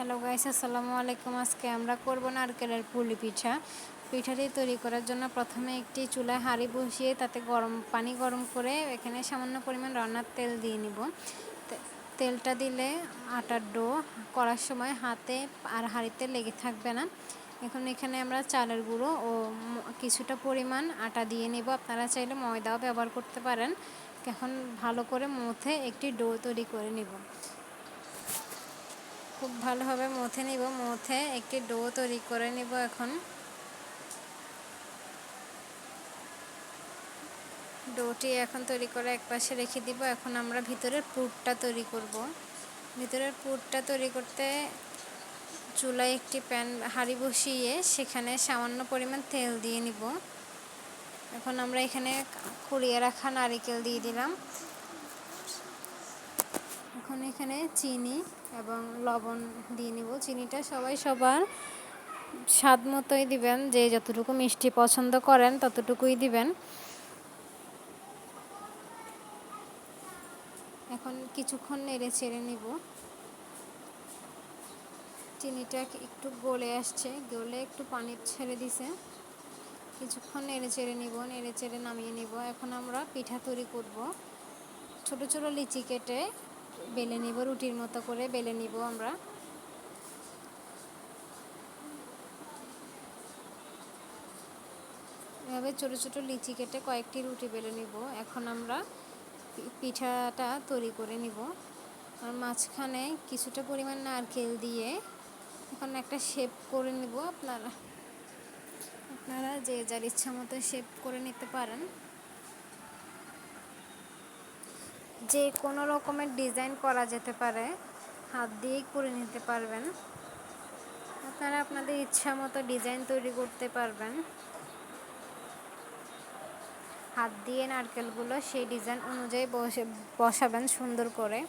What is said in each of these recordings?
Hello guys, আসসালামু আলাইকুম। আজকে আমরা করব নারকেলের পুলি পিঠা। পিঠাটি তৈরি করার জন্য প্রথমে একটি চুলায় হাঁড়ি বসিয়ে তাতে পানি গরম করে এখানে সামান্য পরিমাণ রান্নার তেল দিয়ে নিব। তেলটা দিলে আটার ডো করার সময় হাতে আর হাঁড়িতে লেগে থাকবে না। এখন এখানে আমরা চালের গুঁড়ো ও কিছুটা পরিমাণ আটা দিয়ে নিব। আপনারা চাইলে ময়দাও ব্যবহার করতে পারেন। এখন ভালো করে মথে একটি ডো তৈরি করে নিব। খুব ভালোভাবে মথে একটি ডো তৈরি করে নিব। এখন ডোটি তৈরি করে একপাশে রেখে দিব। এখন আমরা ভিতরের পুরটা তৈরি করব। ভিতরের পুরটা তৈরি করতে চুলায় একটি হাঁড়ি বসিয়ে সেখানে সামান্য পরিমাণ তেল দিয়ে নিব। এখন আমরা এখানে কুড়িয়ে রাখা নারকেল দিয়ে দিলাম। এখন এখানে চিনি এবং লবণ দিয়ে নিব। চিনিটা সবাই সবার স্বাদ মতোই দিবেন, যে যতটুকু মিষ্টি পছন্দ করেন ততটুকুই দিবেন। এখন কিছুক্ষণ নেড়ে চেড়ে নিব। চিনিটা একটু গলে আসছে, গলে একটু পানি ছেড়ে দিছে। কিছুক্ষণ নেড়ে চেড়ে নিব, নেড়ে চেড়ে নামিয়ে নিব। এখন আমরা পিঠা তৈরি করব। ছোট ছোট লিচি কেটে বেলে নিব, রুটির মতো করে বেলে নিব। আমরা এভাবে ছোট ছোট লিচি কেটে কয়েকটি রুটি বেলে নিব। এখন আমরা পিঠাটা তৈরি করে নিব। আর মাঝখানে কিছুটা পরিমাণ নারকেল দিয়ে এখন একটা শেপ করে নিব। আপনারা যে যার ইচ্ছা মতো শেপ করে নিতে পারেন। যে কোনো রকমের ডিজাইন করা যেতে পারে, হাত দিয়েই করে নিতে পারবেন। আপনারা আপনাদের ইচ্ছা মতো ডিজাইন তৈরি করতে পারবেন। হাত দিয়ে নারকেলগুলো সেই ডিজাইন অনুযায়ী বসাবেন সুন্দর করে।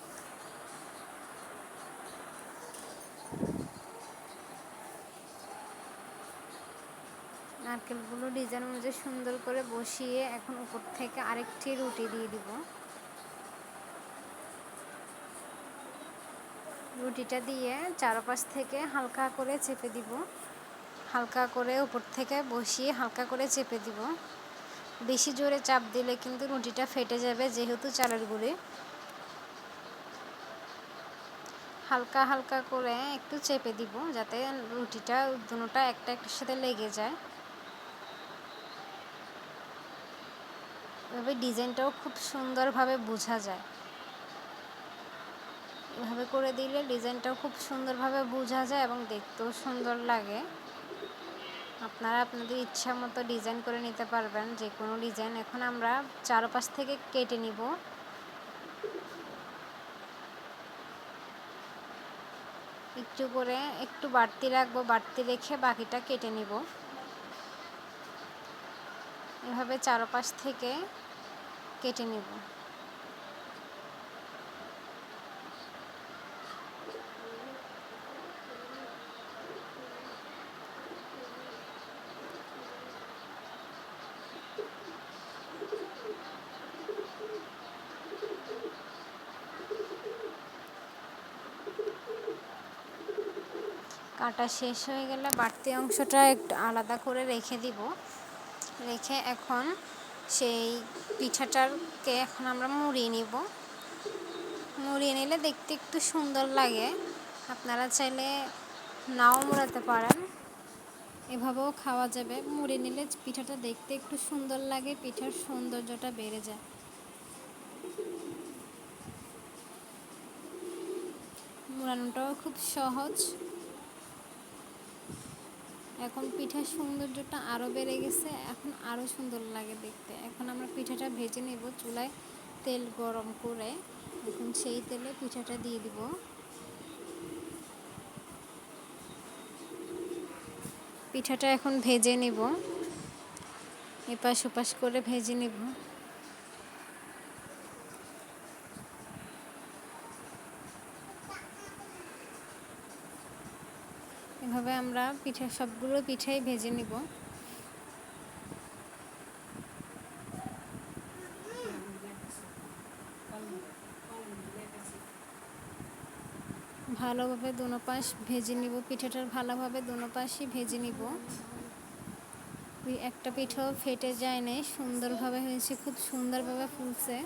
নারকেলগুলো ডিজাইন অনুযায়ী সুন্দর করে বসিয়ে এখন উপর থেকে আরেকটি রুটি দিয়ে দিব। রুটিটা দিয়ে চারপাশ থেকে হালকা করে চেপে দিব। হালকা করে উপর থেকে বসিয়ে হালকা করে চেপে দিব। বেশি জোরে চাপ দিলে কিন্তু রুটিটা ফেটে যাবে, যেহেতু চালের গুঁড়ি। হালকা হালকা করে একটু চেপে দিব, যাতে রুটিটা দুটোটা একটা একটার সাথে লেগে যায়। এভাবে ডিজাইনটাও খুব সুন্দরভাবে বোঝা যায়। এভাবে করে দিলে ডিজাইনটাও খুব সুন্দরভাবে বোঝা যায় এবং দেখতেও সুন্দর লাগে। আপনারা আপনাদের ইচ্ছা মতো ডিজাইন করে নিতে পারবেন, যে কোনো ডিজাইন। এখন আমরা চারপাশ থেকে কেটে নিব। একটু করে একটু বাড়তি রাখবো, বাড়তি রেখে বাকিটা কেটে নিব। এভাবে চারপাশ থেকে কেটে নিব। কাটা শেষ হয়ে গেলে বাড়তি অংশটা একটু আলাদা করে রেখে দিব। রেখে এখন সেই পিঠাটাকে এখন আমরা মুড়িয়ে নিব। মুড়িয়ে নিলে দেখতে একটু সুন্দর লাগে। আপনারা চাইলে নাও মুড়াতে পারেন, এভাবেও খাওয়া যাবে। মুড়িয়ে নিলে পিঠাটা দেখতে একটু সুন্দর লাগে, পিঠার সৌন্দর্যটা বেড়ে যায়। মুড়ানোটাও খুব সহজ। এখন পিঠার সৌন্দর্যটা আরও বেড়ে গেছে, এখন আরও সুন্দর লাগে দেখতে। এখন আমরা পিঠাটা ভেজে নেব চুলায় তেল গরম করে। এখন সেই তেলে পিঠাটা দিয়ে দিব। পিঠাটা এখন ভেজে নিব, এপাশ ওপাশ করে ভেজে নিব। এভাবে আমরা সবগুলো পিঠাই ভেজে নিব। ভালোভাবে দোনো পাশ ভেজে নিব। পিঠাটার ভালোভাবে দোনো পাশই ভেজে নিব। একটা পিঠাও ফেটে যায় নাই, সুন্দরভাবে হয়েছে, খুব সুন্দরভাবে ফুলছে।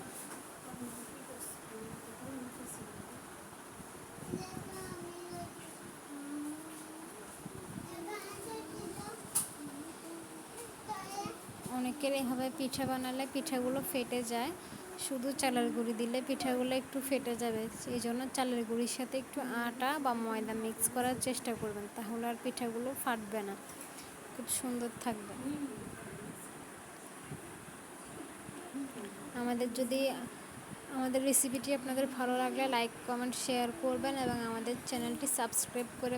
অনেকের এভাবে পিঠা বানালে পিঠাগুলো ফেটে যায়, শুধু চালের গুঁড়ি দিলে পিঠাগুলো একটু ফেটে যাবে। এই জন্য চালের গুঁড়ির সাথে একটু আটা বা ময়দা মিক্স করার চেষ্টা করবেন, তাহলে আর পিঠাগুলো ফাটবে না, খুব সুন্দর থাকবে। আমাদের রেসিপিটি আপনাদের ভালো লাগলে লাইক, কমেন্ট, শেয়ার করবেন এবং আমাদের চ্যানেলটি সাবস্ক্রাইব করে